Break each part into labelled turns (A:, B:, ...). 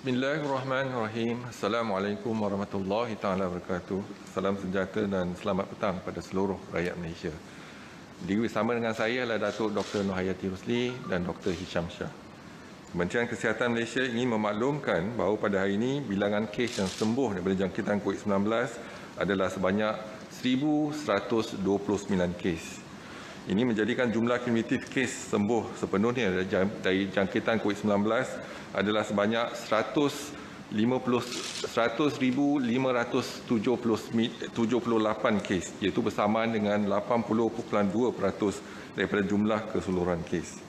A: Bismillahirrahmanirrahim. Assalamualaikum warahmatullahi taala wabarakatuh. Salam sejahtera dan selamat petang pada seluruh rakyat Malaysia. Bersama dengan saya adalah Datuk Dr. Nur Hayati Rusli dan Dr. Hisham Shah. Kementerian Kesihatan Malaysia ingin memaklumkan bahawa pada hari ini bilangan kes yang sembuh daripada jangkitan COVID-19 adalah sebanyak 1,129 kes. Ini menjadikan jumlah kumulatif kes sembuh sepenuhnya dari jangkitan COVID-19 adalah sebanyak 100,578 kes, iaitu bersamaan dengan 80.2% daripada jumlah keseluruhan kes.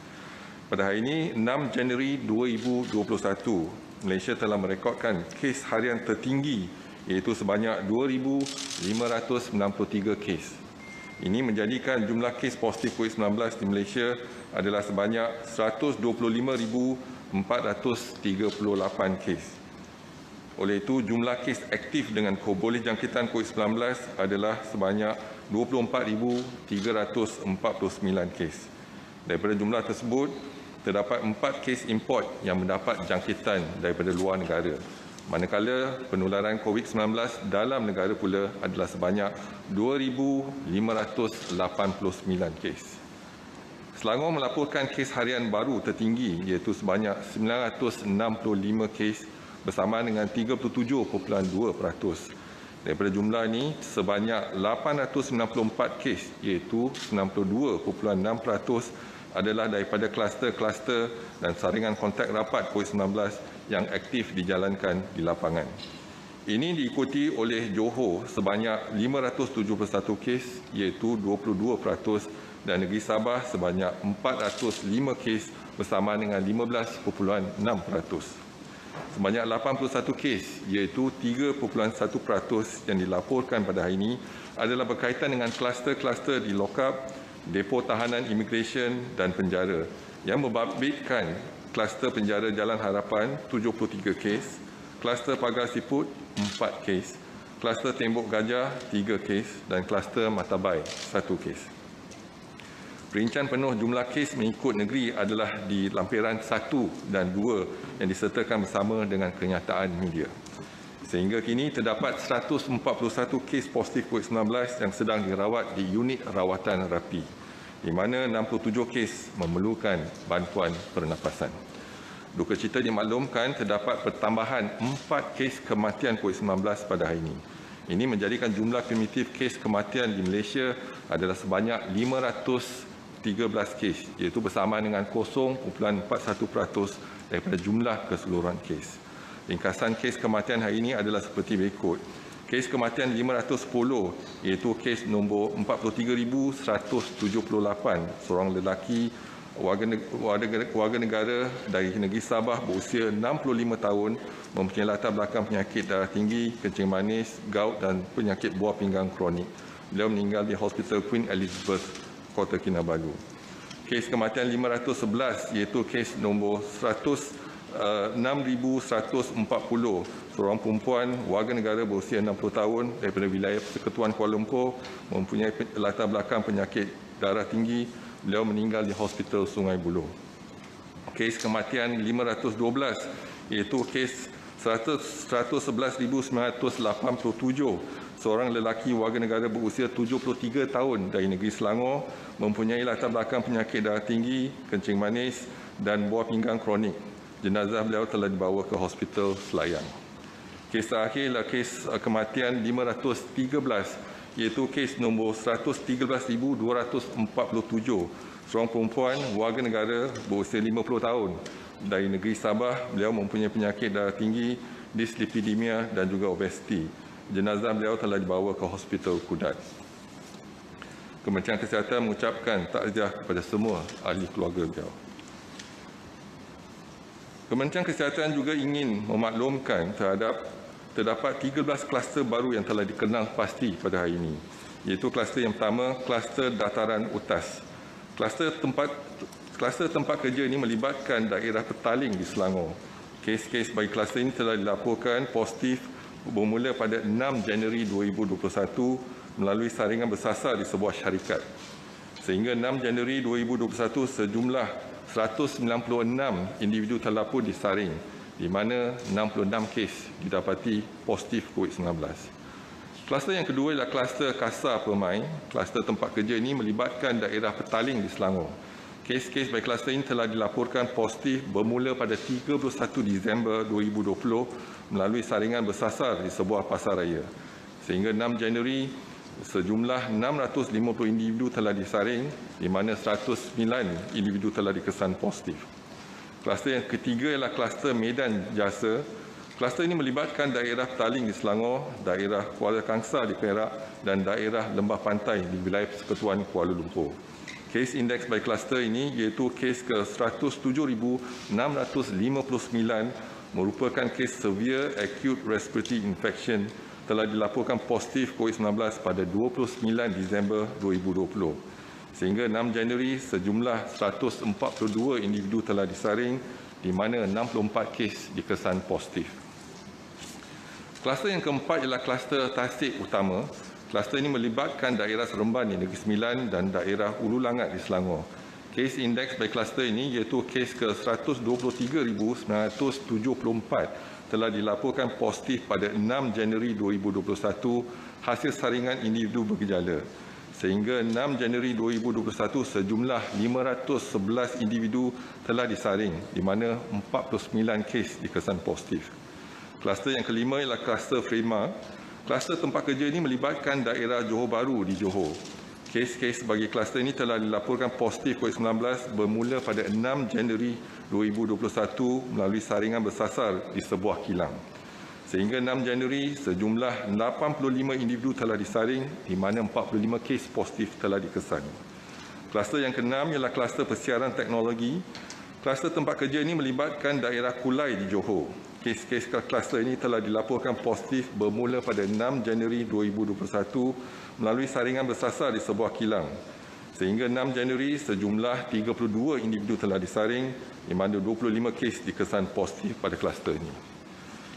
A: Pada hari ini, 6 Januari 2021, Malaysia telah merekodkan kes harian tertinggi iaitu sebanyak 2,593 kes. Ini menjadikan jumlah kes positif COVID-19 di Malaysia adalah sebanyak 125,438 kes. Oleh itu, jumlah kes aktif dengan boleh jangkitan COVID-19 adalah sebanyak 24,349 kes. Daripada jumlah tersebut, terdapat 4 kes import yang mendapat jangkitan daripada luar negara. Manakala penularan COVID-19 dalam negara pula adalah sebanyak 2,589 kes. Selangor melaporkan kes harian baru tertinggi iaitu sebanyak 965 kes bersamaan dengan 37.2%. Daripada jumlah ini, sebanyak 894 kes iaitu 92.6% adalah daripada kluster-kluster dan saringan kontak rapat COVID-19 yang aktif dijalankan di lapangan. Ini diikuti oleh Johor sebanyak 571 kes iaitu 22% dan Negeri Sabah sebanyak 405 kes bersamaan dengan 15.6%. Sebanyak 81 kes iaitu 3.1% yang dilaporkan pada hari ini adalah berkaitan dengan kluster-kluster di lokap, depo tahanan imigresen dan penjara yang membabitkan kluster penjara Jalan Harapan 73 kes, kluster Pagar Siput 4 kes, kluster Tembok Gajah 3 kes dan kluster Matabai 1 kes. Perincian penuh jumlah kes mengikut negeri adalah di lampiran 1 dan 2 yang disertakan bersama dengan kenyataan media. Sehingga kini terdapat 141 kes positif COVID-19 yang sedang dirawat di unit rawatan rapi, di mana 67 kes memerlukan bantuan pernafasan. Duka cita dimaklumkan terdapat pertambahan 4 kes kematian COVID-19 pada hari ini. Ini menjadikan jumlah kumulatif kes kematian di Malaysia adalah sebanyak 513 kes, iaitu bersamaan dengan 0.41% daripada jumlah keseluruhan kes. Ringkasan kes kematian hari ini adalah seperti berikut. Kes kematian 510 iaitu kes nombor 43,178, seorang lelaki warga negara dari negeri Sabah berusia 65 tahun, mempunyai latar belakang penyakit darah tinggi, kencing manis, gout dan penyakit buah pinggang kronik. Beliau meninggal di Hospital Queen Elizabeth, Kota Kinabalu. Kes kematian 511 iaitu kes nombor 6,140, seorang perempuan warga negara berusia 60 tahun daripada wilayah Persekutuan Kuala Lumpur, mempunyai latar belakang penyakit darah tinggi. Beliau meninggal di Hospital Sungai Buloh. Kes kematian 512 iaitu kes 111,987, seorang lelaki warga negara berusia 73 tahun dari negeri Selangor, mempunyai latar belakang penyakit darah tinggi, kencing manis dan buah pinggang kronik. Jenazah beliau telah dibawa ke Hospital Selayang. Kes terakhir ialah kes kematian 513 iaitu kes nombor 113,247, seorang perempuan warga negara berusia 50 tahun dari negeri Sabah. Beliau mempunyai penyakit darah tinggi, dislipidemia dan juga obesiti. Jenazah beliau telah dibawa ke Hospital Kudat. Kementerian Kesihatan mengucapkan takziah kepada semua ahli keluarga beliau. Kementerian Kesihatan juga ingin memaklumkan terdapat 13 kluster baru yang telah dikenal pasti pada hari ini, iaitu kluster yang pertama, kluster dataran utas. Kluster tempat kerja ini melibatkan daerah Petaling di Selangor. Kes-kes bagi kluster ini telah dilaporkan positif bermula pada 6 Januari 2021 melalui saringan bersasar di sebuah syarikat. Sehingga 6 Januari 2021, sejumlah 196 individu terlapor disaring, di mana 66 kes didapati positif COVID-19. Kluster yang kedua ialah kluster Kasar Permai. Kluster tempat kerja ini melibatkan daerah Petaling di Selangor. Kes-kes baik kluster ini telah dilaporkan positif bermula pada 31 Disember 2020 melalui saringan bersasar di sebuah pasar raya. Sehingga 6 Januari, sejumlah 650 individu telah disaring, di mana 109 individu telah dikesan positif. Kluster yang ketiga ialah kluster Medan Jasa. Kluster ini melibatkan daerah Petaling di Selangor, daerah Kuala Kangsar di Perak dan daerah Lembah Pantai di wilayah Persekutuan Kuala Lumpur. Kes indeks by kluster ini iaitu kes ke 107,659 merupakan kes severe acute respiratory infection telah dilaporkan positif COVID-19 pada 29 Disember 2020. Sehingga 6 Januari, sejumlah 142 individu telah disaring, di mana 64 kes dikesan positif. Kluster yang keempat ialah kluster Tasik Utama. Kluster ini melibatkan daerah Seremban di Negeri Sembilan dan daerah Ulu Langat di Selangor. Kes indeks by kluster ini iaitu kes ke 123,974 telah dilaporkan positif pada 6 Januari 2021 hasil saringan individu bergejala. Sehingga 6 Januari 2021, sejumlah 511 individu telah disaring, di mana 49 kes dikesan positif. Kluster yang kelima ialah kluster Frema. Kluster tempat kerja ini melibatkan daerah Johor Bahru di Johor. Kes-kes bagi kluster ini telah dilaporkan positif COVID-19 bermula pada 6 Januari 2021 melalui saringan bersasar di sebuah kilang. Sehingga 6 Januari, sejumlah 85 individu telah disaring, di mana 45 kes positif telah dikesan. Kluster yang keenam ialah kluster persiaran teknologi. Kluster tempat kerja ini melibatkan daerah Kulai di Johor. Kes-kes kluster ini telah dilaporkan positif bermula pada 6 Januari 2021 melalui saringan bersasar di sebuah kilang. Sehingga 6 Januari, sejumlah 32 individu telah disaring, di mana 25 kes dikesan positif pada kluster ini.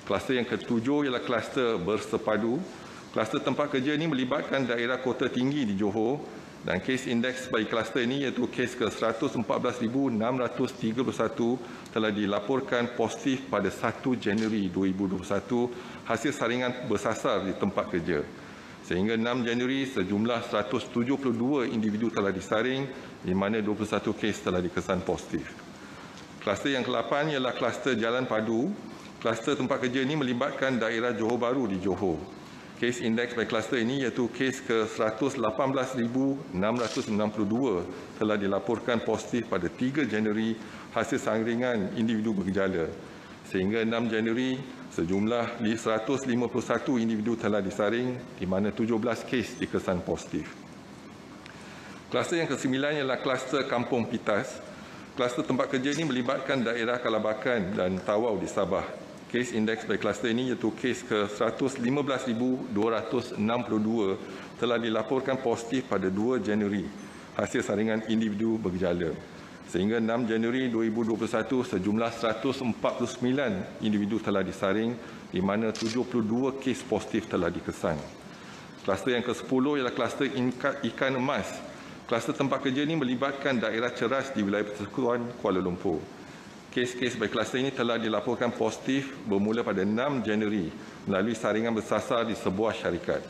A: Kluster yang ketujuh ialah kluster Bersepadu. Kluster tempat kerja ini melibatkan daerah Kota Tinggi di Johor dan kes indeks bagi kluster ini iaitu kes ke 114,631 telah dilaporkan positif pada 1 Januari 2021 hasil saringan bersasar di tempat kerja. Sehingga 6 Januari, sejumlah 172 individu telah disaring, di mana 21 kes telah dikesan positif. Kluster yang ke-8 ialah kluster Jalan Padu. Kluster tempat kerja ini melibatkan daerah Johor Bahru di Johor. Kes indeks by kluster ini iaitu kes ke 118,692 telah dilaporkan positif pada 3 Januari hasil saringan individu bergejala. Sehingga 6 Januari, sejumlah 151 individu telah disaring, di mana 17 kes dikesan positif. Kluster yang ke-9 ialah kluster Kampung Pitas. Kluster tempat kerja ini melibatkan daerah Kalabakan dan Tawau di Sabah. Kes indeks by kluster ini iaitu kes ke 115,262 telah dilaporkan positif pada 2 Januari hasil saringan individu bergejala. Sehingga 6 Januari 2021, sejumlah 149 individu telah disaring, di mana 72 kes positif telah dikesan. Kluster yang ke-10 ialah kluster ikan emas. Kluster tempat kerja ini melibatkan daerah Ceras di wilayah Persekutuan Kuala Lumpur. Kes-kes baik kluster ini telah dilaporkan positif bermula pada 6 Januari melalui saringan bersasar di sebuah syarikat.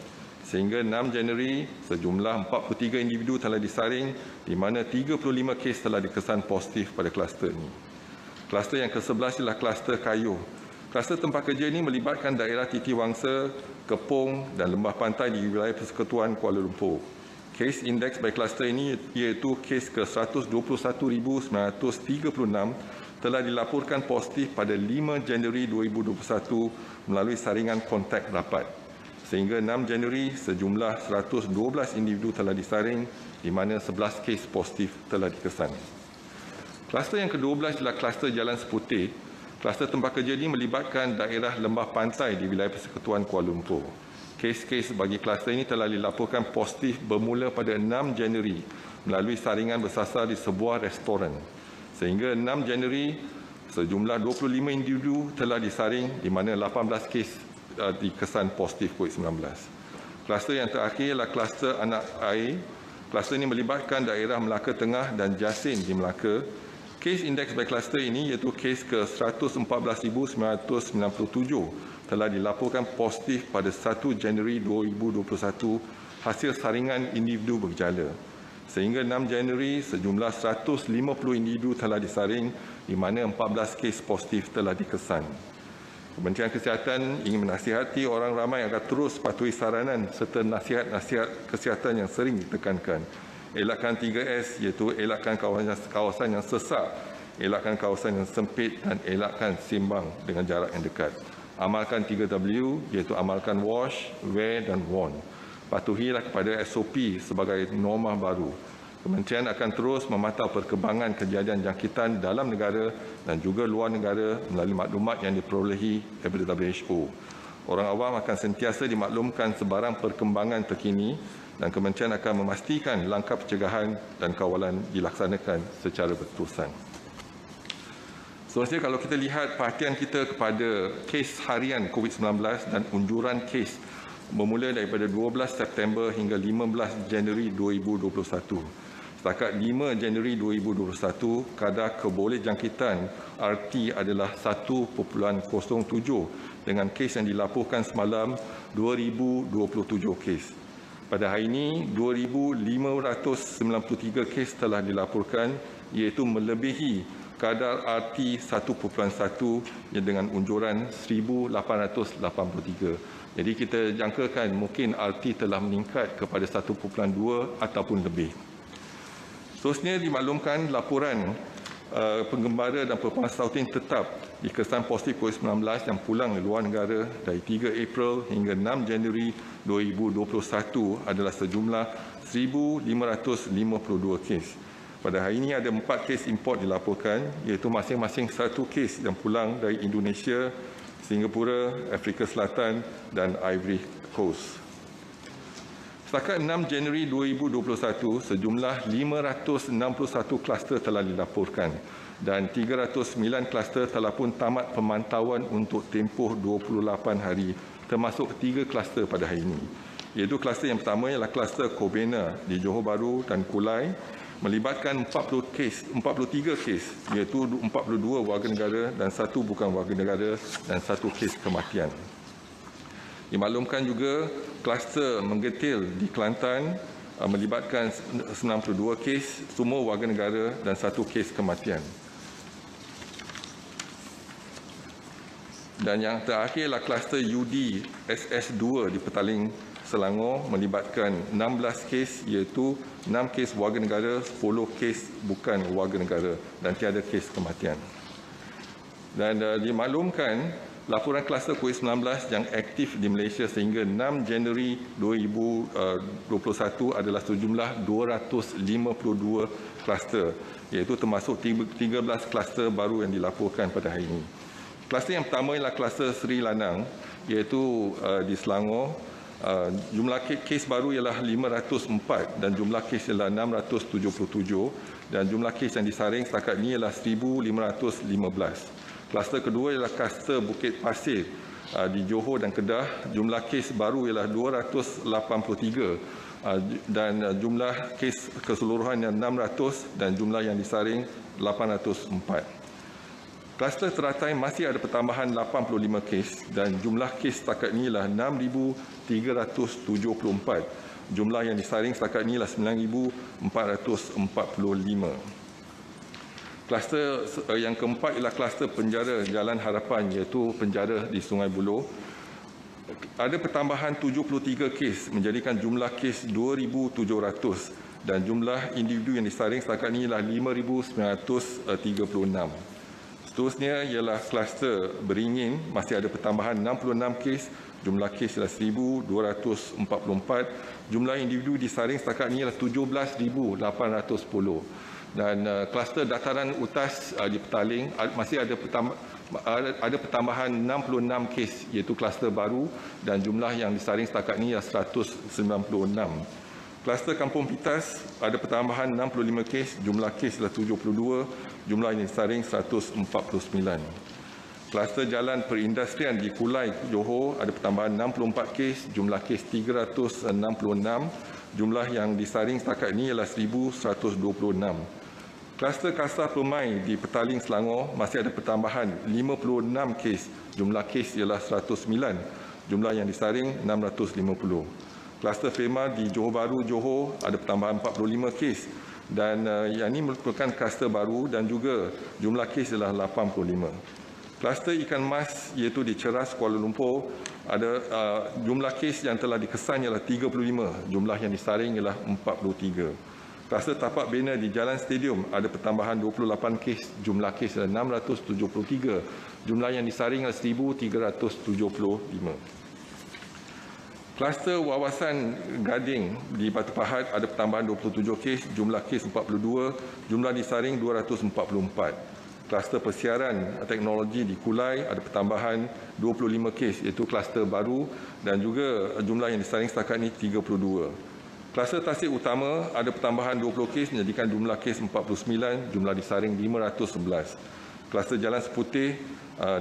A: Sehingga 6 Januari, sejumlah 43 individu telah disaring, di mana 35 kes telah dikesan positif pada kluster ini. Kluster yang ke-11 ialah kluster Kayuh. Kluster tempat kerja ini melibatkan daerah Titiwangsa, Kepong dan Lembah Pantai di wilayah Persekutuan Kuala Lumpur. Kes indeks by kluster ini iaitu kes ke 121,936 telah dilaporkan positif pada 5 Januari 2021 melalui saringan kontak rapat. Sehingga 6 Januari, sejumlah 112 individu telah disaring, di mana 11 kes positif telah dikesan. Kluster yang ke-12 adalah kluster Jalan Seputih. Kluster tempat kerja ini melibatkan daerah Lembah Pantai di wilayah Persekutuan Kuala Lumpur. Kes-kes bagi kluster ini telah dilaporkan positif bermula pada 6 Januari melalui saringan bersasar di sebuah restoran. Sehingga 6 Januari, sejumlah 25 individu telah disaring, di mana 18 kes dikesan positif COVID-19. Kluster yang terakhir adalah kluster anak air. Kluster ini melibatkan daerah Melaka Tengah dan Jasin di Melaka. Kes indeks by kluster ini iaitu kes ke 114,997 telah dilaporkan positif pada 1 Januari 2021 hasil saringan individu bergejala. Sehingga 6 Januari, sejumlah 150 individu telah disaring di mana 14 kes positif telah dikesan. Kementerian Kesihatan ingin menasihati orang ramai agar terus patuhi saranan serta nasihat-nasihat kesihatan yang sering ditekankan. Elakkan 3S iaitu elakkan kawasan yang sesak, elakkan kawasan yang sempit dan elakkan sembang dengan jarak yang dekat. Amalkan 3W iaitu amalkan wash, wear dan warn. Patuhilah kepada SOP sebagai norma baru. Kementerian akan terus memantau perkembangan kejadian jangkitan dalam negara dan juga luar negara melalui maklumat yang diperolehi daripada WHO. Orang awam akan sentiasa dimaklumkan sebarang perkembangan terkini dan kementerian akan memastikan langkah pencegahan dan kawalan dilaksanakan secara berterusan. Seterusnya, kalau kita lihat perhatian kita kepada kes harian COVID-19 dan unjuran kes bermula daripada 12 September hingga 15 Januari 2021. Setakat 5 Januari 2021, kadar keboleh jangkitan RT adalah 1.07 dengan kes yang dilaporkan semalam 2,027 kes. Pada hari ini, 2,593 kes telah dilaporkan iaitu melebihi kadar RT 1.1 yang dengan unjuran 1,883. Jadi kita jangkakan mungkin RT telah meningkat kepada 1.2 ataupun lebih. Seterusnya dimaklumkan laporan penggembara dan penguasautin tetap dikesan positif COVID-19 yang pulang dari luar negara dari 3 April hingga 6 Januari 2021 adalah sejumlah 1,552 kes. Pada hari ini ada 4 kes import dilaporkan iaitu masing-masing 1 kes yang pulang dari Indonesia, Singapura, Afrika Selatan dan Ivory Coast. Setakat 6 Januari 2021, sejumlah 561 kluster telah dilaporkan dan 309 kluster telah pun tamat pemantauan untuk tempoh 28 hari, termasuk 3 kluster pada hari ini. Iaitu kluster yang pertama ialah kluster Kobena di Johor Bahru dan Kulai, melibatkan 43 kes, iaitu 42 warga negara dan 1 bukan warga negara dan 1 kes kematian. Dimaklumkan juga kluster Menggetil di Kelantan melibatkan 92 kes, semua warga negara dan 1 kes kematian. Dan yang terakhir adalah kluster UD SS2 di Petaling, Selangor melibatkan 16 kes iaitu 6 kes warga negara, 10 kes bukan warga negara dan tiada kes kematian. Dan dimaklumkan laporan kluster COVID-19 yang aktif di Malaysia sehingga 6 Januari 2021 adalah sejumlah 252 kluster, iaitu termasuk 13 kluster baru yang dilaporkan pada hari ini. Kluster yang pertama ialah kluster Seri Lanang, iaitu di Selangor. Jumlah kes baru ialah 504 dan jumlah kes ialah 677 dan jumlah kes yang disaring setakat ini ialah 1,515. Kluster kedua ialah kluster Bukit Pasir di Johor dan Kedah. Jumlah kes baru ialah 283 dan jumlah kes keseluruhan yang 600 dan jumlah yang disaring 804. Kluster Teratai masih ada pertambahan 85 kes dan jumlah kes setakat ini ialah 6,374. Jumlah yang disaring setakat ini ialah 9,445. Kluster yang keempat ialah kluster penjara Jalan Harapan iaitu penjara di Sungai Buloh. Ada pertambahan 73 kes menjadikan jumlah kes 2,700 dan jumlah individu yang disaring setakat ini ialah 5,936. Seterusnya ialah kluster Beringin, masih ada pertambahan 66 kes, jumlah kes ialah 1,244, jumlah individu disaring setakat ini ialah 17,810. Dan kluster Dataran Utas di Petaling masih ada pertambahan 66 kes iaitu kluster baru dan jumlah yang disaring setakat ini ialah 196. Kluster Kampung Pitas ada pertambahan 65 kes, jumlah kes ialah 72, jumlah yang disaring 149. Kluster Jalan Perindustrian di Kulai, Johor ada pertambahan 64 kes, jumlah kes 366, jumlah yang disaring setakat ini ialah 1,126. Kluster Kasar Permai di Petaling, Selangor masih ada pertambahan 56 kes. Jumlah kes ialah 109. Jumlah yang disaring 650. Kluster FEMA di Johor Bahru, Johor ada pertambahan 45 kes. Dan yang ini merupakan kluster baru dan juga jumlah kes ialah 85. Kluster ikan mas iaitu di Ceras, Kuala Lumpur ada jumlah kes yang telah dikesan ialah 35. Jumlah yang disaring ialah 43. Kluster tapak bena di Jalan Stadium ada pertambahan 28 kes, jumlah kes adalah 673. Jumlah yang disaring adalah 1,375. Kluster wawasan Gading di Batu Pahat ada pertambahan 27 kes, jumlah kes 42, jumlah disaring 244. Kluster persiaran teknologi di Kulai ada pertambahan 25 kes, iaitu kluster baru dan juga jumlah yang disaring setakat ini 32. Kluster tasik utama ada pertambahan 20 kes menjadikan jumlah kes 49, jumlah disaring 511. Kluster jalan seputih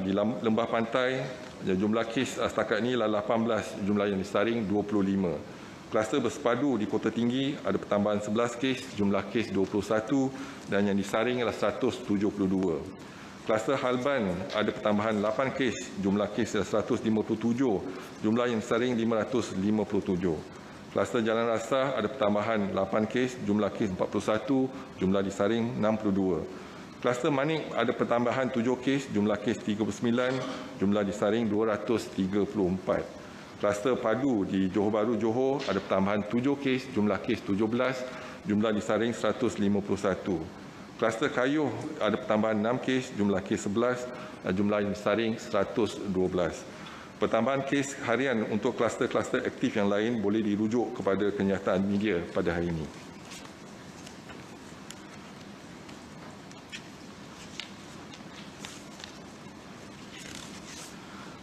A: di Lembah Pantai, jumlah kes setakat ini adalah 18, jumlah yang disaring 25. Kluster bersepadu di Kota Tinggi ada pertambahan 11 kes, jumlah kes 21 dan yang disaring adalah 172. Kluster Halban ada pertambahan 8 kes, jumlah kes adalah 157, jumlah yang disaring 557. Kluster Jalan Rasah ada pertambahan 8 kes, jumlah kes 41, jumlah disaring 62. Kluster Manik ada pertambahan 7 kes, jumlah kes 39, jumlah disaring 234. Kluster Padu di Johor Bahru, Johor ada pertambahan 7 kes, jumlah kes 17, jumlah disaring 151. Kluster Kayuh ada pertambahan 6 kes, jumlah kes 11, jumlah yang disaring 112. Pertambahan kes harian untuk kluster-kluster aktif yang lain boleh dirujuk kepada kenyataan media pada hari ini.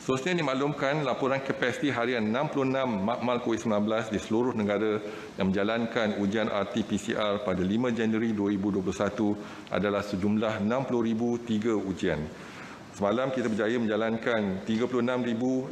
A: Seterusnya dimaklumkan laporan kapasiti harian 66 makmal COVID-19 di seluruh negara yang menjalankan ujian RT-PCR pada 5 Januari 2021 adalah sejumlah 60,003 ujian. Semalam kita berjaya menjalankan 36,086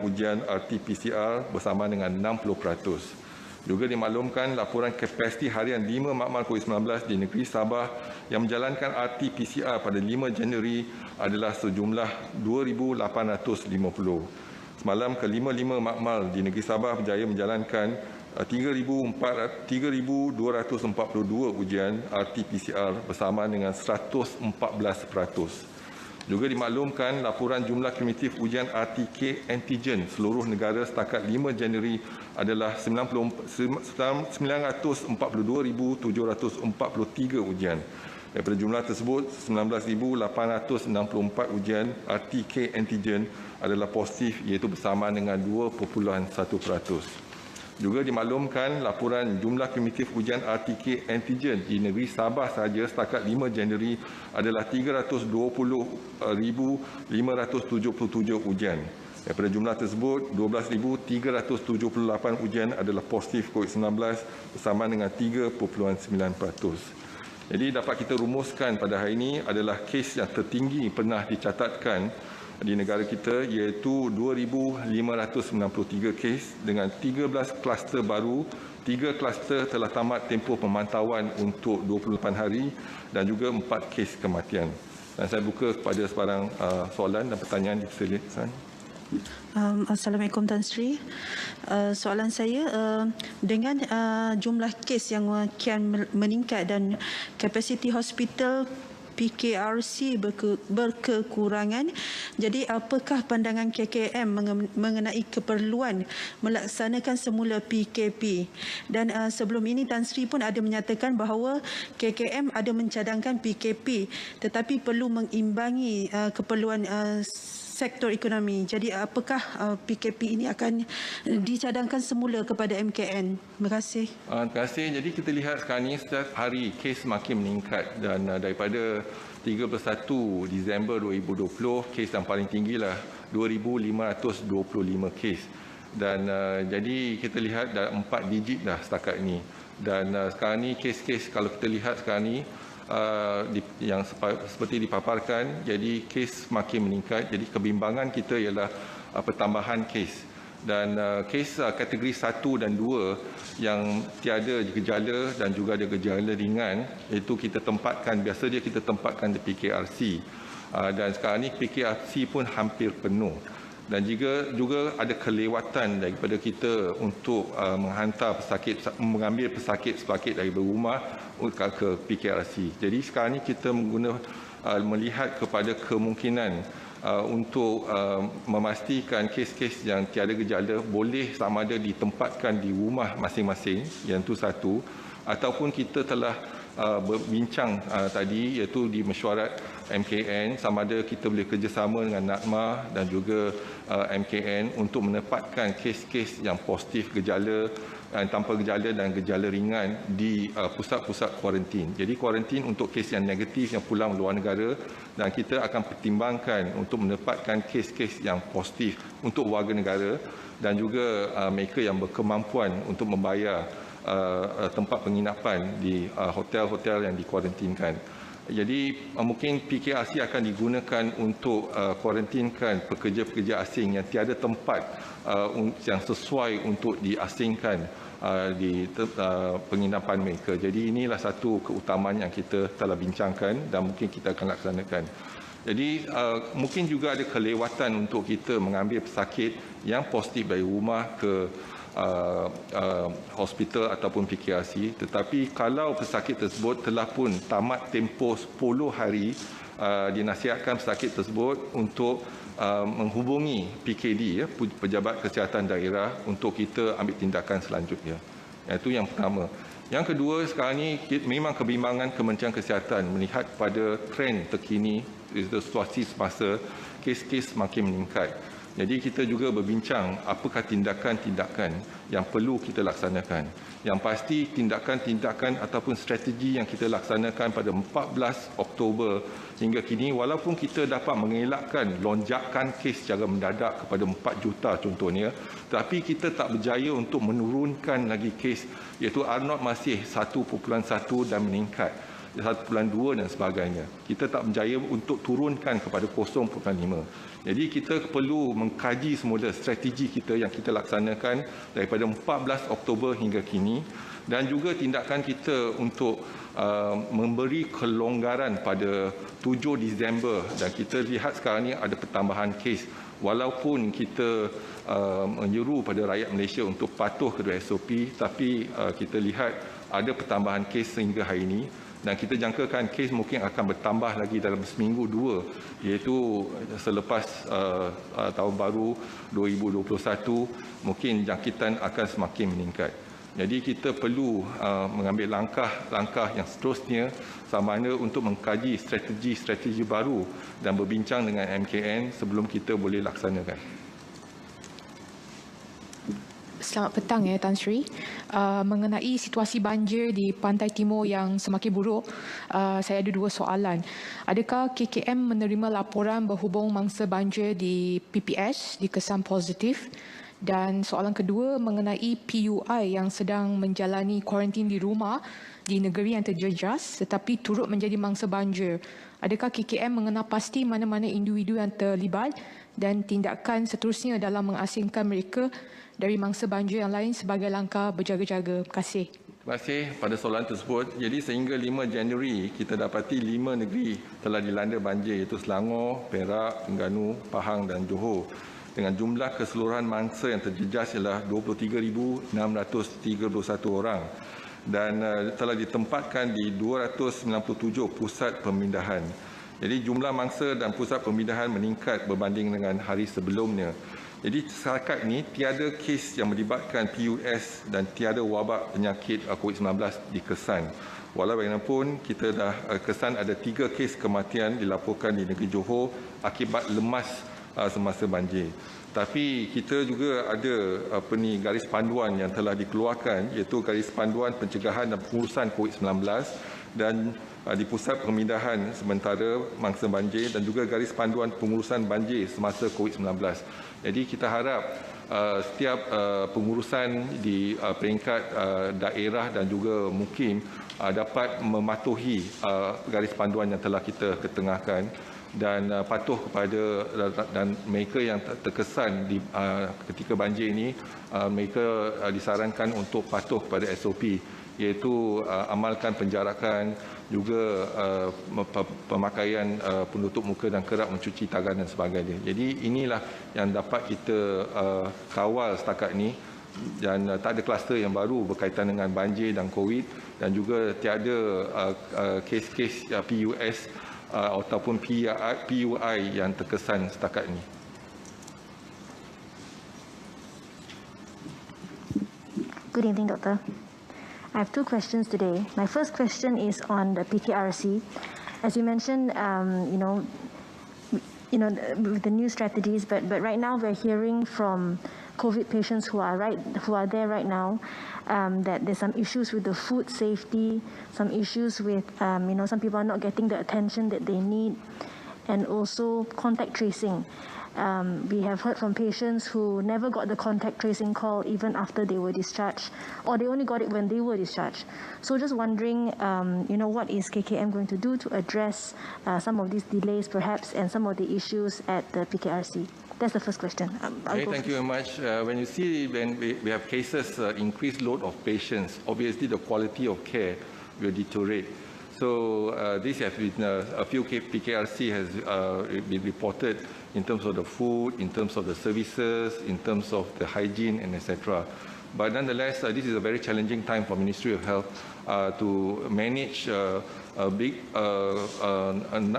A: ujian RT-PCR bersama dengan 60%. Juga dimaklumkan laporan kapasiti harian 5 makmal COVID-19 di negeri Sabah yang menjalankan RT-PCR pada 5 Januari adalah sejumlah 2,850. Semalam ke-55 makmal di negeri Sabah berjaya menjalankan 3,242 ujian RT-PCR bersama dengan 114%. Juga dimaklumkan laporan jumlah kumulatif ujian RTK antigen seluruh negara setakat 5 Januari adalah 942,743 ujian. Daripada jumlah tersebut, 19,864 ujian RTK antigen adalah positif iaitu bersama dengan 2.1%. Juga dimaklumkan laporan jumlah kumulatif ujian RTK antigen di negeri Sabah sahaja setakat 5 Januari adalah 320,577 ujian. Daripada jumlah tersebut, 12,378 ujian adalah positif COVID-19 bersama dengan 3.9%. Jadi dapat kita rumuskan pada hari ini adalah kes yang tertinggi pernah dicatatkan di negara kita iaitu 2,593 kes dengan 13 kluster baru, 3 kluster telah tamat tempoh pemantauan untuk 28 hari dan juga 4 kes kematian. Dan saya buka kepada sebarang soalan dan pertanyaan di persilakan.
B: Assalamualaikum Tan Sri. Soalan saya, dengan jumlah kes yang kian meningkat dan kapasiti hospital PKRC berkekurangan, jadi apakah pandangan KKM mengenai keperluan melaksanakan semula PKP? Dan sebelum ini Tan Sri pun ada menyatakan bahawa KKM ada mencadangkan PKP tetapi perlu mengimbangi keperluan sektor ekonomi. Jadi apakah PKP ini akan dicadangkan semula kepada MKN? Terima kasih.
A: Terima kasih. Jadi kita lihat sekarang ini setiap hari kes makin meningkat dan daripada 31 Disember 2020 kes yang paling tinggilah 2,525 kes. Dan jadi kita lihat dah 4 digit dah setakat ini. Dan sekarang ini kes-kes kalau kita lihat sekarang ini yang seperti dipaparkan, jadi kes makin meningkat. Jadi kebimbangan kita ialah pertambahan kes. Dan kes kategori 1 dan 2 yang tiada gejala dan juga ada gejala ringan, itu kita tempatkan, biasa dia kita tempatkan di PKRC. Dan sekarang ni PKRC pun hampir penuh. Dan juga ada kelewatan daripada kita untuk menghantar pesakit, mengambil pesakit dari rumah ke PKRC. Jadi sekarang ni kita melihat kepada kemungkinan untuk memastikan kes-kes yang tiada gejala boleh sama ada ditempatkan di rumah masing-masing, yang itu satu, ataupun kita telah berbincang tadi iaitu di mesyuarat MKN sama ada kita boleh kerjasama dengan NADMA dan juga MKN untuk menempatkan kes-kes yang positif gejala tanpa gejala dan gejala ringan di pusat-pusat kuarantin. Jadi kuarantin untuk kes yang negatif yang pulang luar negara, dan kita akan pertimbangkan untuk menempatkan kes-kes yang positif untuk warga negara dan juga mereka yang berkemampuan untuk membayar tempat penginapan di hotel-hotel yang dikuarantinkan. Jadi mungkin PKRC akan digunakan untuk kuarantinkan pekerja-pekerja asing yang tiada tempat yang sesuai untuk diasingkan di penginapan mereka. Jadi inilah satu keutamaan yang kita telah bincangkan dan mungkin kita akan laksanakan. Jadi mungkin juga ada kelewatan untuk kita mengambil pesakit yang positif dari rumah ke hospital ataupun PKRC, tetapi kalau pesakit tersebut telah pun tamat tempoh 10 hari, dinasihatkan pesakit tersebut untuk menghubungi PKD, Pejabat Kesihatan Daerah, untuk kita ambil tindakan selanjutnya. Itu yang pertama. Yang kedua, sekarang ini memang kebimbangan Kementerian Kesihatan melihat pada trend terkini, situasi semasa, kes-kes makin meningkat. Jadi kita juga berbincang apakah tindakan-tindakan yang perlu kita laksanakan. Yang pasti tindakan-tindakan ataupun strategi yang kita laksanakan pada 14 Oktober hingga kini, walaupun kita dapat mengelakkan lonjakan kes secara mendadak kepada 4 juta contohnya, tapi kita tak berjaya untuk menurunkan lagi kes, iaitu R0 masih 1.1 dan meningkat 1.2 dan sebagainya. Kita tak berjaya untuk turunkan kepada 0.5. Jadi kita perlu mengkaji semula strategi kita yang kita laksanakan daripada 14 Oktober hingga kini, dan juga tindakan kita untuk memberi kelonggaran pada 7 Disember, dan kita lihat sekarang ini ada pertambahan kes. Walaupun kita menyeru pada rakyat Malaysia untuk patuh kedua SOP, tapi kita lihat ada pertambahan kes sehingga hari ini. Dan kita jangkakan kes mungkin akan bertambah lagi dalam seminggu dua, iaitu selepas tahun baru 2021, mungkin jangkitan akan semakin meningkat. Jadi kita perlu mengambil langkah-langkah yang seterusnya, sama ada untuk mengkaji strategi-strategi baru dan berbincang dengan MKN sebelum kita boleh laksanakan.
C: Selamat petang ya Tan Sri. Mengenai situasi banjir di Pantai Timur yang semakin buruk, saya ada 2 soalan. Adakah KKM menerima laporan berhubung mangsa banjir di PPS dikesan positif? Dan soalan kedua mengenai PUI yang sedang menjalani kuarantin di rumah di negeri yang terjejas tetapi turut menjadi mangsa banjir. Adakah KKM mengenal pasti mana-mana individu yang terlibat dan tindakan seterusnya dalam mengasingkan mereka dari mangsa banjir yang lain sebagai langkah berjaga-jaga? Terima kasih.
A: Terima kasih pada soalan tersebut. Jadi sehingga 5 Januari, kita dapati 5 negeri telah dilanda banjir, iaitu Selangor, Perak, Terengganu, Pahang dan Johor. Dengan jumlah keseluruhan mangsa yang terjejas ialah 23,631 orang. Dan telah ditempatkan di 297 pusat pemindahan. Jadi jumlah mangsa dan pusat pemindahan meningkat berbanding dengan hari sebelumnya. Jadi setakat ini tiada kes yang melibatkan PUS dan tiada wabak penyakit COVID-19 dikesan. Walau bagaimanapun, kita dah kesan ada 3 kes kematian dilaporkan di negeri Johor akibat lemas semasa banjir. Tapi kita juga ada garis panduan yang telah dikeluarkan, iaitu garis panduan pencegahan dan pengurusan COVID-19 dan di pusat pemindahan sementara mangsa banjir, dan juga garis panduan pengurusan banjir semasa COVID-19. Jadi kita harap setiap pengurusan di peringkat daerah dan juga mukim dapat mematuhi garis panduan yang telah kita ketengahkan. dan patuh kepada dan mereka yang terkesan ketika banjir ini, mereka disarankan untuk patuh kepada SOP, iaitu amalkan penjarakan, juga pemakaian penutup muka dan kerap mencuci tangan dan sebagainya. Jadi inilah yang dapat kita kawal setakat ini, dan tak ada kluster yang baru berkaitan dengan banjir dan COVID, dan juga tiada kes-kes PUS ataupun PUI yang terkesan setakat ini.
D: Good evening, Doctor. I have two questions today. My first question is on the PKRC. As you mentioned, with the new strategies, but right now we're hearing from COVID patients who are there right now that there's some issues with the food safety, some issues with some people are not getting the attention that they need, and also contact tracing. We have heard from patients who never got the contact tracing call even after they were discharged, or they only got it when they were discharged. So just wondering, what is KKM going to do to address some of these delays perhaps and some of the issues at the PKRC? That's the first question.
A: Okay, thank you very much. When you see we have cases, increased load of patients, obviously the quality of care will deteriorate. So this has been a few PKRC has been reported in terms of the food, in terms of the services, in terms of the hygiene, and etc. But nonetheless, this is a very challenging time for Ministry of Health to manage a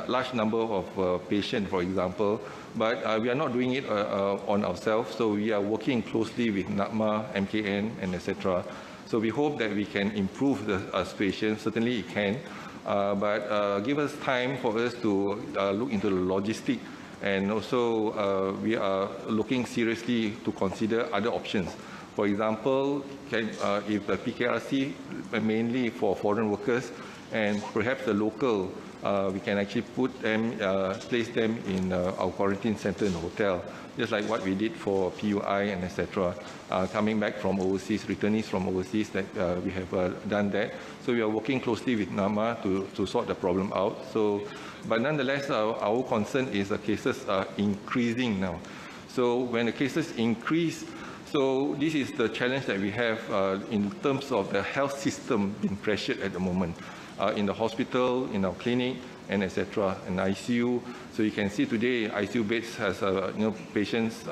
A: large number of patients, for example. But we are not doing it on ourselves, so we are working closely with NATMA, MKN, and etc. So we hope that we can improve the situation. Certainly it can, but give us time for us to look into the logistics, and also we are looking seriously to consider other options. For example, if the PKRC mainly for foreign workers, and perhaps the local, we can actually place them in our quarantine center in the hotel, just like what we did for PUI and etc. Coming back from overseas, returnees from overseas, that we have done that. So we are working closely with NAMA to sort the problem out. So, but nonetheless, our concern is the cases are increasing now. So when the cases increase, so this is the challenge that we have in terms of the health system being pressured at the moment. In the hospital, in our clinic, and etc. in ICU. So you can see today ICU beds has patients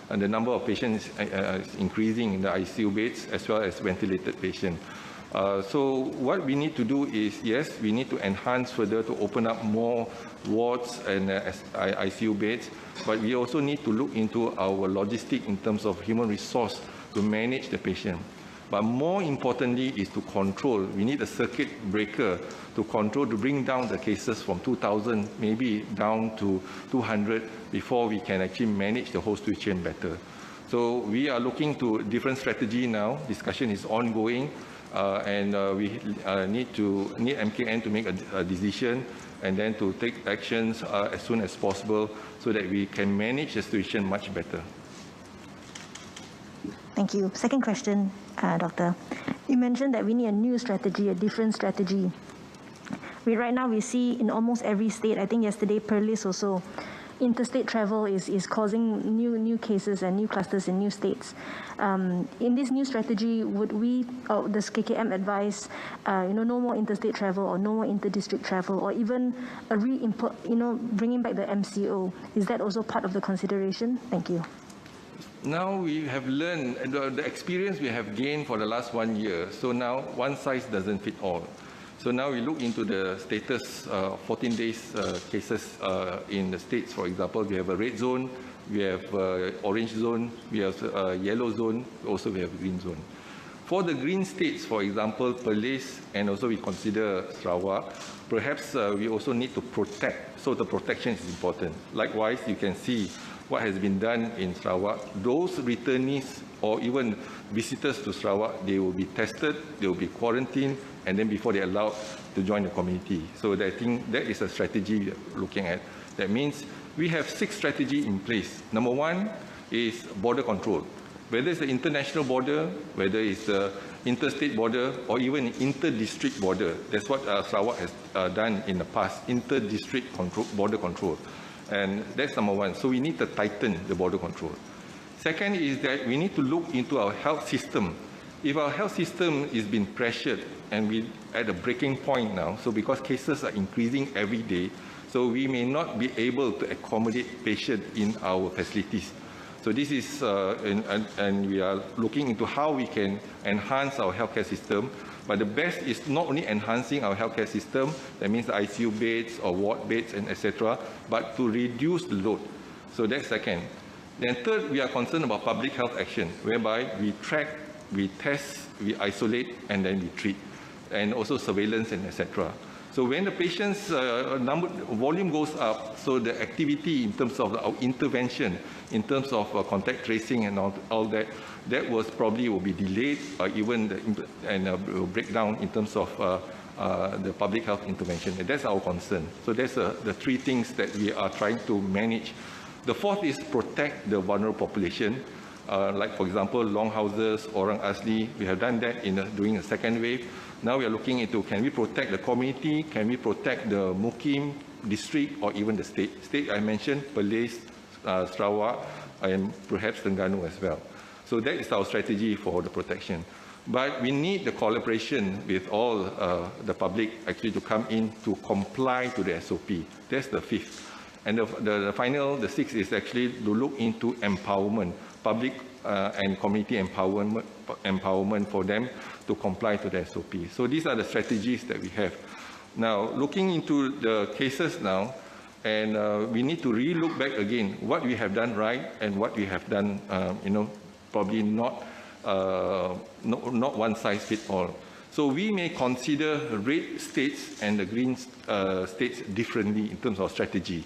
A: the number of patients is increasing in the ICU beds as well as ventilated patients. So what we need to do is, yes, we need to enhance further to open up more wards and ICU beds, but we also need to look into our logistics in terms of human resource to manage the patient. But more importantly is to control. We need a circuit breaker to control, to bring down the cases from 2,000 maybe down to 200 before we can actually manage the whole situation better. So we are looking to different strategy now. Discussion is ongoing, and we need MKN to make a decision and then to take actions as soon as possible so that we can manage the situation much better.
D: Thank you. Second question, Doctor. You mentioned that we need a new strategy, a different strategy. Right now we see in almost every state, I think yesterday Perlis also, interstate travel is causing new cases and new clusters in new states. In this new strategy, would does KKM advise, no more interstate travel or no more interdistrict travel, or even a bringing back the MCO? Is that also part of the consideration? Thank you.
A: Now we have learned the experience we have gained for the last 1 year. So now one size doesn't fit all. So now we look into the status 14 days cases in the states. For example, we have a red zone, we have orange zone, we have a yellow zone, also we have a green zone. For the green states, for example, Perlis, and also we consider Sarawak, perhaps we also need to protect. So the protection is important. Likewise, you can see what has been done in Sarawak. Those returnees or even visitors to Sarawak, they will be tested, they will be quarantined, and then before they're allowed to join the community. So I think that is a strategy we are looking at. That means we have 6 strategies in place. Number 1 is border control. Whether it's the international border, whether it's the interstate border, or even inter-district border. That's what Sarawak has done in the past, inter-district border control. And that's number one. So we need to tighten the border control. Second is that we need to look into our health system. If our health system is being pressured and we're at a breaking point now, so because cases are increasing every day, so we may not be able to accommodate patients in our facilities. So this is, and we are looking into how we can enhance our healthcare system. But the best is not only enhancing our healthcare system, that means ICU beds or ward beds and etc., but to reduce the load. So that's second. Then third, we are concerned about public health action, whereby we track, we test, we isolate, and then we treat, and also surveillance and etc. So when the patient's volume goes up, so the activity in terms of our intervention, in terms of contact tracing and all that, that was probably will be delayed or even will break down in terms of the public health intervention. And that's our concern. So that's the three things that we are trying to manage. The fourth is protect the vulnerable population. Like, for example, longhouses, orang asli. We have done that during the second wave. Now we are looking into, can we protect the community? Can we protect the Mukim district or even the state? State I mentioned, Perlis, Sarawak, and perhaps Terengganu as well. So that is our strategy for the protection. But we need the collaboration with all the public actually to come in to comply to the SOP. That's the fifth. And the final, the sixth, is actually to look into empowerment, public and community empowerment for them to comply to the SOP. So these are the strategies that we have. Now, looking into the cases now, and we need to re-look back again what we have done right and what we have done, probably not one size fits all. So we may consider red states and the green states differently in terms of strategy,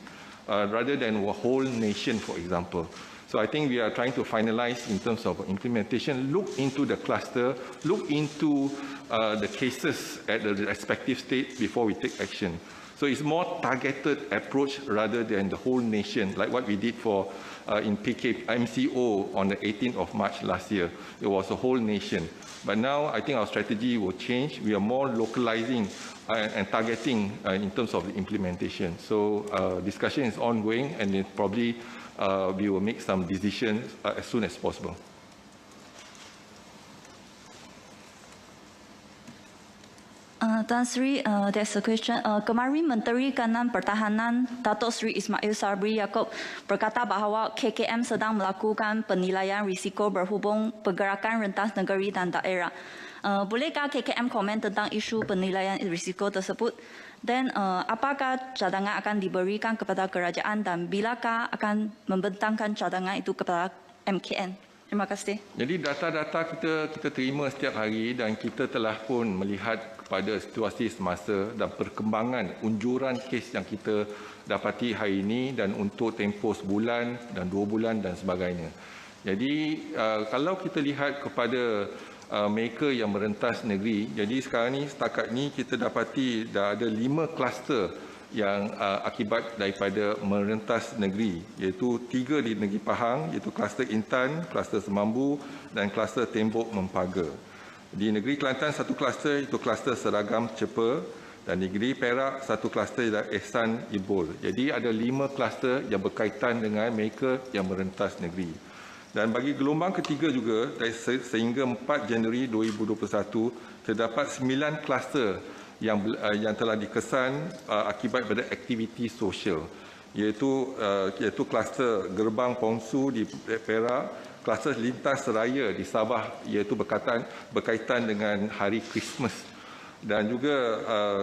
A: rather than a whole nation, for example. So I think we are trying to finalize in terms of implementation, look into the cluster, look into the cases at the respective states before we take action. So it's more targeted approach rather than the whole nation, like what we did for in MCO on the 18th of March last year. It was a whole nation. But now I think our strategy will change. We are more localizing and targeting in terms of the implementation. So discussion is ongoing, and it probably we will make some decisions as soon as possible.
E: Tan Sri, there's a question. Kemarin Menteri Kanan Pertahanan Datuk Sri Ismail Sabri Yaakob berkata bahawa KKM sedang melakukan penilaian risiko berhubung pergerakan rentas negeri dan daerah. Bolehkah KKM komen tentang isu penilaian risiko tersebut? Dan apakah cadangan akan diberikan kepada kerajaan dan bilakah akan membentangkan cadangan itu kepada MKN? Terima kasih. Jadi
A: data-data kita terima setiap hari dan kita telah pun melihat kepada situasi semasa dan perkembangan unjuran kes yang kita dapati hari ini dan untuk tempoh sebulan dan 2 bulan dan sebagainya. Jadi kalau kita lihat kepada mereka yang merentas negeri, jadi sekarang ni setakat ni kita dapati dah ada 5 kluster yang akibat daripada merentas negeri, iaitu 3 di Negeri Pahang, iaitu kluster Intan, kluster Semambu dan kluster Tembok Mempaga. Di Negeri Kelantan 1 kluster, itu kluster Seragam Cepa, dan Negeri Perak 1 kluster ialah Ehsan Ibul. Jadi ada 5 kluster yang berkaitan dengan mereka yang merentas negeri. Dan bagi gelombang ketiga juga, sehingga 4 Januari 2021, terdapat 9 kluster yang telah dikesan akibat pada aktiviti sosial, iaitu kluster Gerbang Pongsu di Perak, kluster Lintas Raya di Sabah, iaitu berkaitan dengan hari Christmas, dan juga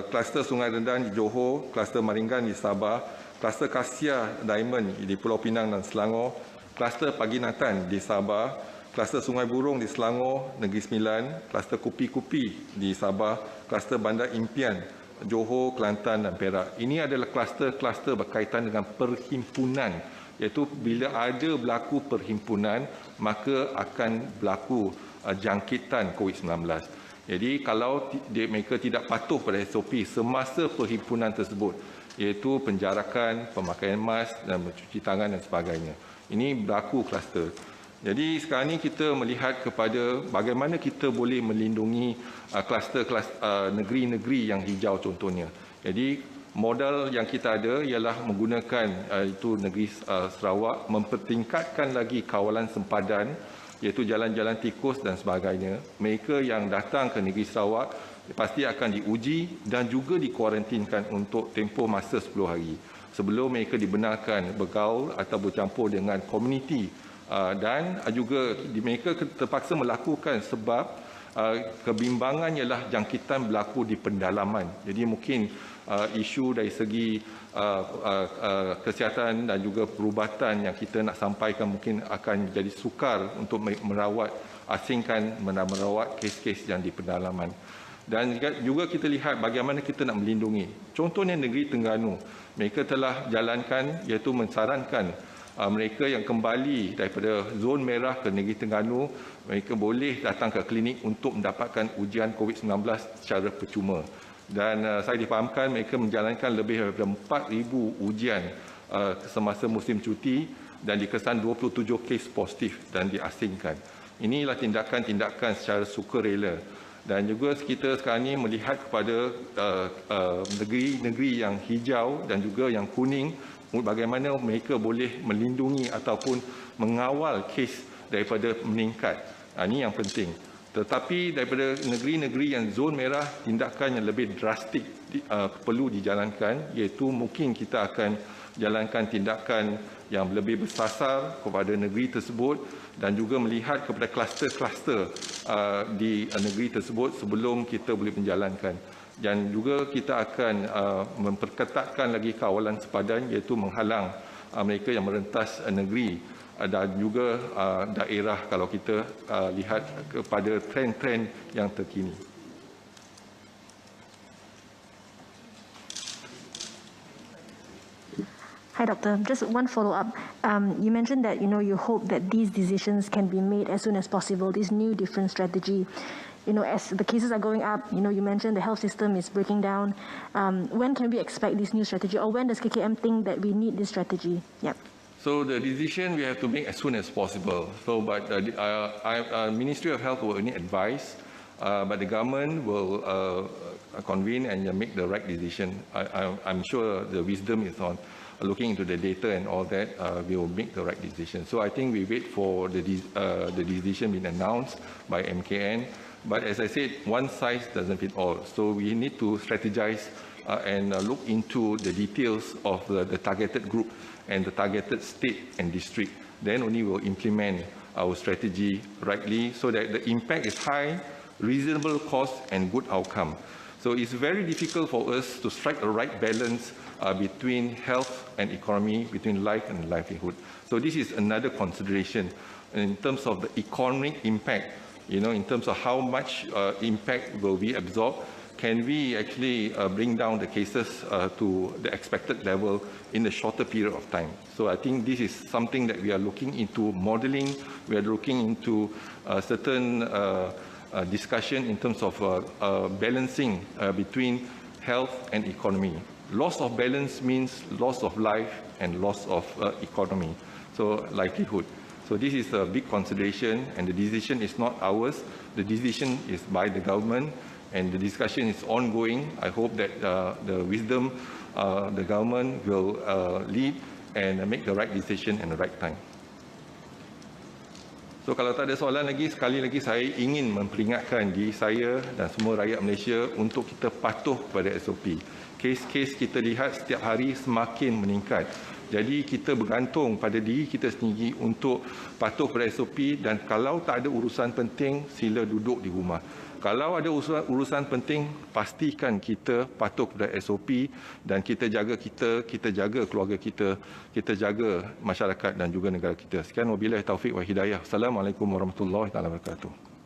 A: kluster Sungai Rendan di Johor, kluster Maringgan di Sabah, kluster Kasia Diamond di Pulau Pinang dan Selangor, kluster Paginatan di Sabah, kluster Sungai Burung di Selangor, Negeri Sembilan, kluster Kupi-Kupi di Sabah, kluster Bandar Impian, Johor, Kelantan dan Perak. Ini adalah kluster-kluster berkaitan dengan perhimpunan, iaitu bila ada berlaku perhimpunan, maka akan berlaku jangkitan COVID-19. Jadi kalau mereka tidak patuh pada SOP semasa perhimpunan tersebut, iaitu penjarakan, pemakaian mask dan mencuci tangan dan sebagainya. Ini berlaku kluster. Jadi sekarang ini kita melihat kepada bagaimana kita boleh melindungi kluster-kluster negeri-negeri yang hijau contohnya. Jadi modal yang kita ada ialah menggunakan itu negeri Sarawak, mempertingkatkan lagi kawalan sempadan iaitu jalan-jalan tikus dan sebagainya. Mereka yang datang ke negeri Sarawak pasti akan diuji dan juga dikuarantinkan untuk tempoh masa 10 hari sebelum mereka dibenarkan bergaul atau bercampur dengan komuniti. Dan juga mereka terpaksa melakukan sebab kebimbangan ialah jangkitan berlaku di pendalaman. Jadi mungkin isu dari segi kesihatan dan juga perubatan yang kita nak sampaikan mungkin akan jadi sukar untuk merawat kes-kes yang di pendalaman. Dan juga kita lihat bagaimana kita nak melindungi. Contohnya negeri Terengganu, mereka telah jalankan iaitu mensarankan mereka yang kembali daripada zon merah ke negeri Terengganu, mereka boleh datang ke klinik untuk mendapatkan ujian COVID-19 secara percuma. Dan saya difahamkan mereka menjalankan lebih daripada 4,000 ujian semasa musim cuti dan dikesan 27 kes positif dan diasingkan. Inilah tindakan-tindakan secara sukarela. Dan juga kita sekarang ini melihat kepada negeri-negeri yang hijau dan juga yang kuning, bagaimana mereka boleh melindungi ataupun mengawal kes daripada meningkat. Ini yang penting. Tetapi daripada negeri-negeri yang zon merah, tindakan yang lebih drastik perlu dijalankan, iaitu mungkin kita akan jalankan tindakan yang lebih bersasar kepada negeri tersebut dan juga melihat kepada kluster-kluster di negeri tersebut sebelum kita boleh menjalankan. Dan juga kita akan memperketatkan lagi kawalan sepadan iaitu menghalang mereka yang merentas negeri dan juga daerah kalau kita lihat kepada trend-trend yang terkini.
D: Hi, Doctor. Just one follow-up. You mentioned that you hope that these decisions can be made as soon as possible. This new different strategy. As the cases are going up, you mentioned the health system is breaking down. When can we expect this new strategy, or when does KKM think that we need this strategy? Yep.
A: So the decision we have to make as soon as possible. So, but Ministry of Health will only advise, but the government will convene and make the right decision. I'm sure the wisdom is on looking into the data and all that. We will make the right decision. So I think we wait for the decision being announced by MKN. But as I said, one size doesn't fit all. So we need to strategize and look into the details of the targeted group and the targeted state and district. Then only we'll implement our strategy rightly so that the impact is high, reasonable cost and good outcome. So it's very difficult for us to strike a right balance between health and economy, between life and livelihood. So this is another consideration in terms of the economic impact. In terms of how much impact will we absorb, can we actually bring down the cases to the expected level in a shorter period of time? So I think this is something that we are looking into modeling. We are looking into certain discussion in terms of balancing between health and economy. Loss of balance means loss of life and loss of economy, so livelihood. So this is a big consideration, and the decision is not ours. The decision is by the government, and the discussion is ongoing. I hope that the wisdom, the government will lead and make the right decision at the right time. So kalau tak ada soalan lagi, sekali lagi saya ingin memperingatkan diri saya dan semua rakyat Malaysia untuk kita patuh kepada SOP. Kes-kes kita lihat setiap hari semakin meningkat. Jadi kita bergantung pada diri kita sendiri untuk patuh pada SOP, dan kalau tak ada urusan penting, sila duduk di rumah. Kalau ada urusan penting, pastikan kita patuh pada SOP dan kita jaga keluarga kita jaga masyarakat dan juga negara kita. Sekian, wabillahi taufik wa hidayah. Assalamualaikum warahmatullahi wabarakatuh.